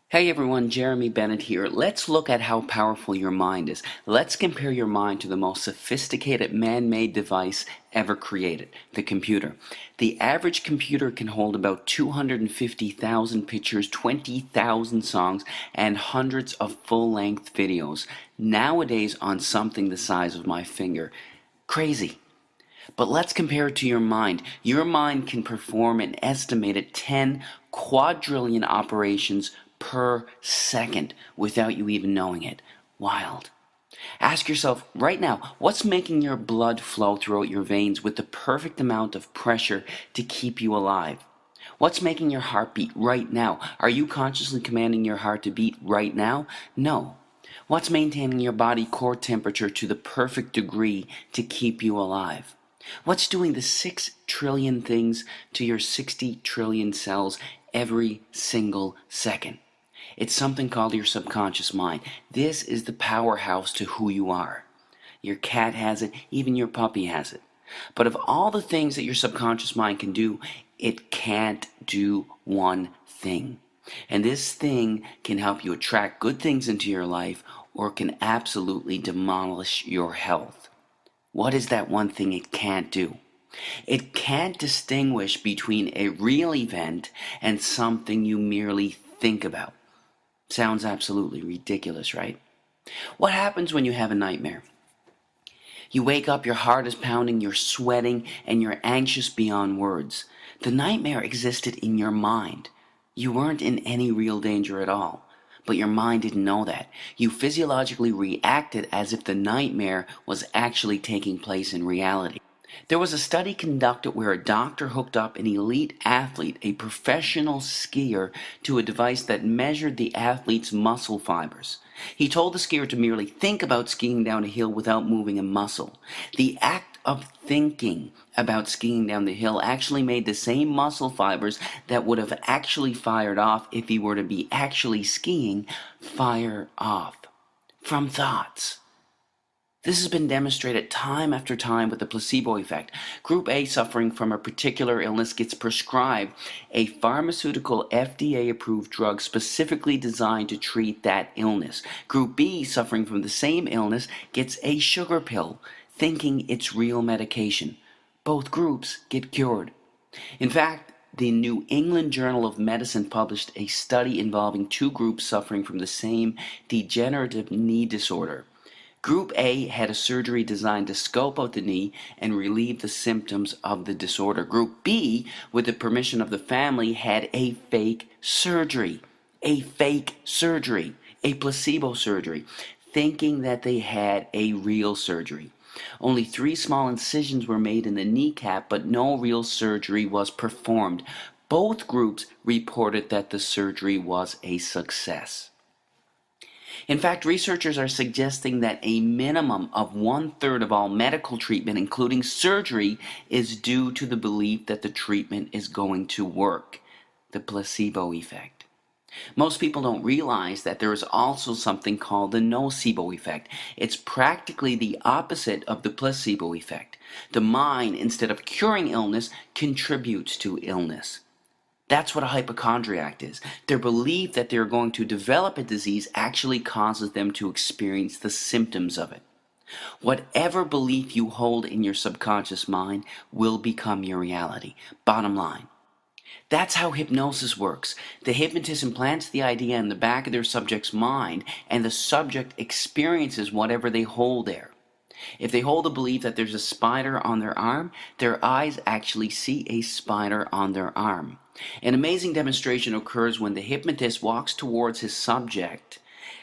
Hey everyone, Jeremy Bennett here. Let's look at how powerful your mind is. Let's compare your mind to the most sophisticated man-made device ever created, the computer. The average computer can hold about 250,000 pictures, 20,000 songs, and hundreds of full-length videos, nowadays on something the size of my finger. Crazy. But let's compare it to your mind. Your mind can perform an estimated 10 quadrillion operations per second without you even knowing it. Wild. Ask yourself right now, what's making your blood flow throughout your veins with the perfect amount of pressure to keep you alive? What's making your heart beat right now? Are you consciously commanding your heart to beat right now? No. What's maintaining your body core temperature to the perfect degree to keep you alive? What's doing the 6 trillion things to your 60 trillion cells every single second? It's something called your subconscious mind. This is the powerhouse to who you are. Your cat has it, even your puppy has it. But of all the things that your subconscious mind can do, it can't do one thing. And this thing can help you attract good things into your life or can absolutely demolish your health. What is that one thing it can't do? It can't distinguish between a real event and something you merely think about. Sounds absolutely ridiculous, right? What happens when you have a nightmare? You wake up, your heart is pounding, you're sweating, and you're anxious beyond words. The nightmare existed in your mind. You weren't in any real danger at all. But your mind didn't know that. You physiologically reacted as if the nightmare was actually taking place in reality. There was a study conducted where a doctor hooked up an elite athlete, a professional skier, to a device that measured the athlete's muscle fibers. He told the skier to merely think about skiing down a hill without moving a muscle. The act of thinking about skiing down the hill actually made the same muscle fibers that would have actually fired off if he were to be actually skiing fire off from thoughts. This has been demonstrated time after time with the placebo effect. Group A suffering from a particular illness gets prescribed a pharmaceutical FDA-approved drug specifically designed to treat that illness. Group B suffering from the same illness gets a sugar pill, thinking it's real medication. Both groups get cured. In fact, the New England Journal of Medicine published a study involving two groups suffering from the same degenerative knee disorder. Group A had a surgery designed to scope out the knee and relieve the symptoms of the disorder. Group B, with the permission of the family, had a fake surgery. A placebo surgery, thinking that they had a real surgery. Only 3 small incisions were made in the kneecap, but no real surgery was performed. Both groups reported that the surgery was a success. In fact, researchers are suggesting that a minimum of 1/3 of all medical treatment, including surgery, is due to the belief that the treatment is going to work. The placebo effect. Most people don't realize that there is also something called the nocebo effect. It's practically the opposite of the placebo effect. The mind, instead of curing illness, contributes to illness. That's what a hypochondriac is. Their belief that they're going to develop a disease actually causes them to experience the symptoms of it. Whatever belief you hold in your subconscious mind will become your reality. Bottom line. That's how hypnosis works. The hypnotist implants the idea in the back of their subject's mind, and the subject experiences whatever they hold there. If they hold the belief that there's a spider on their arm, their eyes actually see a spider on their arm. An amazing demonstration occurs when the hypnotist walks towards his subject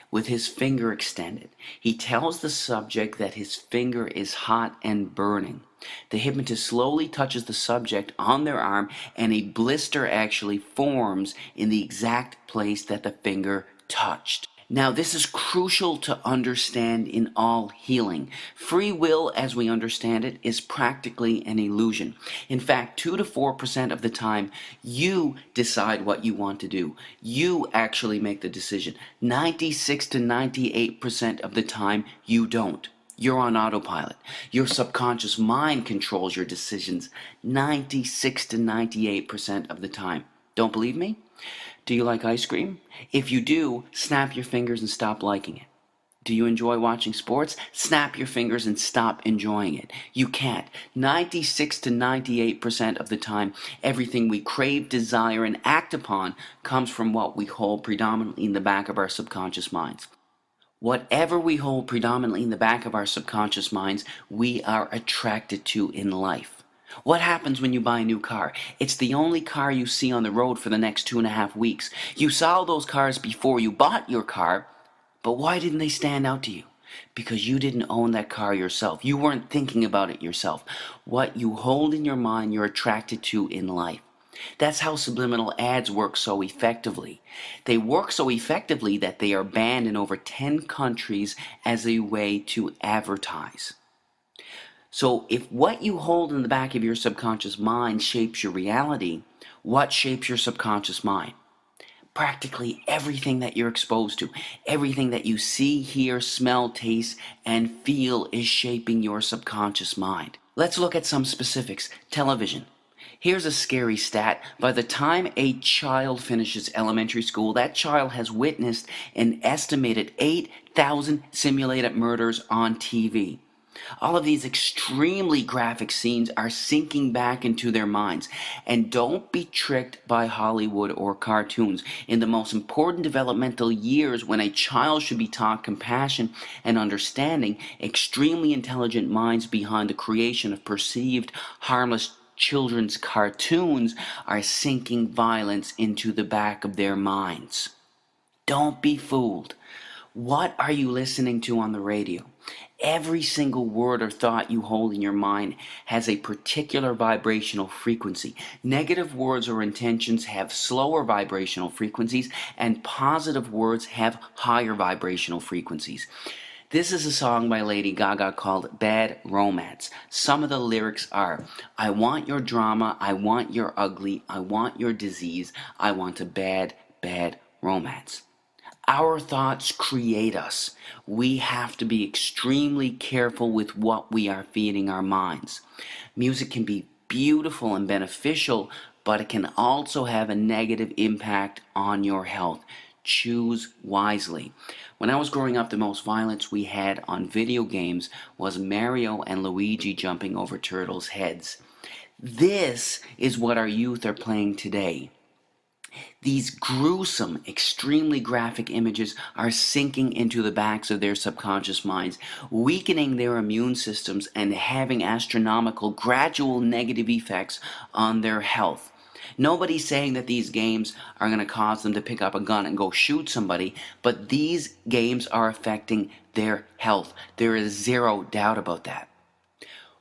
with his finger extended. He tells the subject that his finger is hot and burning. The hypnotist slowly touches the subject on their arm, and a blister actually forms in the exact place that the finger touched. Now, this is crucial to understand in all healing. Free will, as we understand it, is practically an illusion. In fact, 2 to 4% of the time, you decide what you want to do. You actually make the decision. 96 to 98% of the time, you don't. You're on autopilot. Your subconscious mind controls your decisions 96 to 98% of the time. Don't believe me? Do you like ice cream? If you do, snap your fingers and stop liking it. Do you enjoy watching sports? Snap your fingers and stop enjoying it. You can't. 96 to 98% of the time, everything we crave, desire, and act upon comes from what we hold predominantly in the back of our subconscious minds. Whatever we hold predominantly in the back of our subconscious minds, we are attracted to in life. What happens when you buy a new car? It's the only car you see on the road for the next 2.5 weeks. You saw those cars before you bought your car, but why didn't they stand out to you? Because you didn't own that car yourself. You weren't thinking about it yourself. What you hold in your mind, you're attracted to in life. That's how subliminal ads work so effectively. They work so effectively that they are banned in over 10 countries as a way to advertise. So if what you hold in the back of your subconscious mind shapes your reality, what shapes your subconscious mind? Practically everything that you're exposed to, everything that you see, hear, smell, taste, and feel is shaping your subconscious mind. Let's look at some specifics. Television. Here's a scary stat. By the time a child finishes elementary school, that child has witnessed an estimated 8,000 simulated murders on TV. All of these extremely graphic scenes are sinking back into their minds. And don't be tricked by Hollywood or cartoons. In the most important developmental years, when a child should be taught compassion and understanding, extremely intelligent minds behind the creation of perceived harmless children's cartoons are sinking violence into the back of their minds. Don't be fooled. What are you listening to on the radio? Every single word or thought you hold in your mind has a particular vibrational frequency. Negative words or intentions have slower vibrational frequencies, and positive words have higher vibrational frequencies. This is a song by Lady Gaga called Bad Romance. Some of the lyrics are, I want your drama, I want your ugly, I want your disease, I want a bad, bad romance. Our thoughts create us. We have to be extremely careful with what we are feeding our minds. Music can be beautiful and beneficial, but it can also have a negative impact on your health. Choose wisely. When I was growing up, the most violence we had on video games was Mario and Luigi jumping over turtles' heads. This is what our youth are playing today. These gruesome, extremely graphic images are sinking into the backs of their subconscious minds, weakening their immune systems and having astronomical, gradual negative effects on their health. Nobody's saying that these games are going to cause them to pick up a gun and go shoot somebody, but these games are affecting their health. There is zero doubt about that.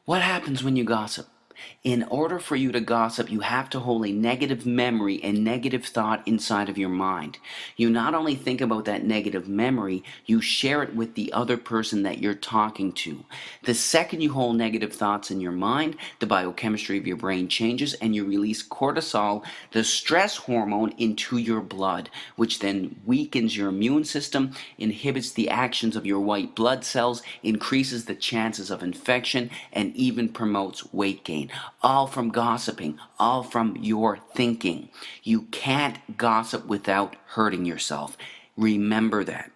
What happens when you gossip? In order for you to gossip, you have to hold a negative memory and negative thought inside of your mind. You not only think about that negative memory, you share it with the other person that you're talking to. The second you hold negative thoughts in your mind, the biochemistry of your brain changes and you release cortisol, the stress hormone, into your blood, which then weakens your immune system, inhibits the actions of your white blood cells, increases the chances of infection, and even promotes weight gain. All from gossiping, all from your thinking. You can't gossip without hurting yourself. Remember that.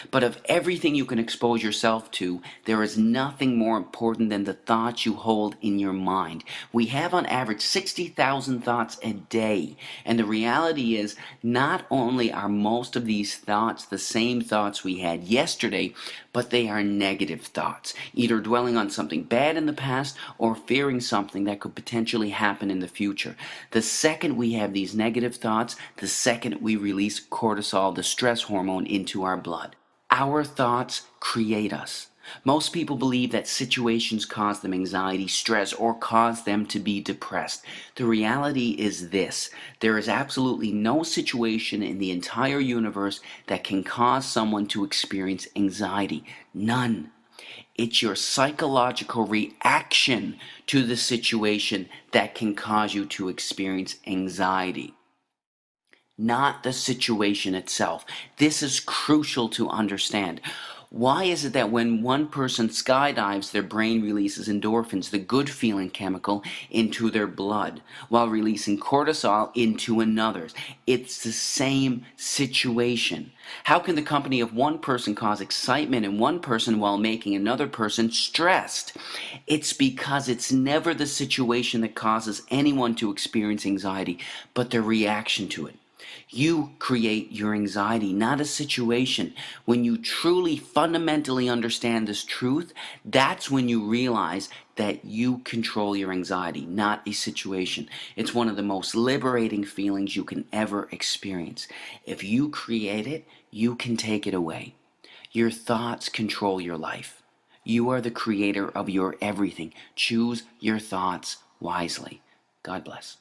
But of everything you can expose yourself to, there is nothing more important than the thoughts you hold in your mind. We have on average 60,000 thoughts a day. And the reality is, not only are most of these thoughts the same thoughts we had yesterday, but they are negative thoughts, either dwelling on something bad in the past or fearing something that could potentially happen in the future. The second we have these negative thoughts, the second we release cortisol, the stress hormone, into our blood. Our thoughts create us. Most people believe that situations cause them anxiety, stress, or cause them to be depressed. The reality is this: there is absolutely no situation in the entire universe that can cause someone to experience anxiety. None. It's your psychological reaction to the situation that can cause you to experience anxiety, not the situation itself. This is crucial to understand. Why is it that when one person skydives, their brain releases endorphins, the good feeling chemical, into their blood, while releasing cortisol into another's? It's the same situation. How can the company of one person cause excitement in one person while making another person stressed? It's because it's never the situation that causes anyone to experience anxiety, but their reaction to it. You create your anxiety, not a situation. When you truly fundamentally understand this truth, that's when you realize that you control your anxiety, not a situation. It's one of the most liberating feelings you can ever experience. If you create it, you can take it away. Your thoughts control your life. You are the creator of your everything. Choose your thoughts wisely. God bless.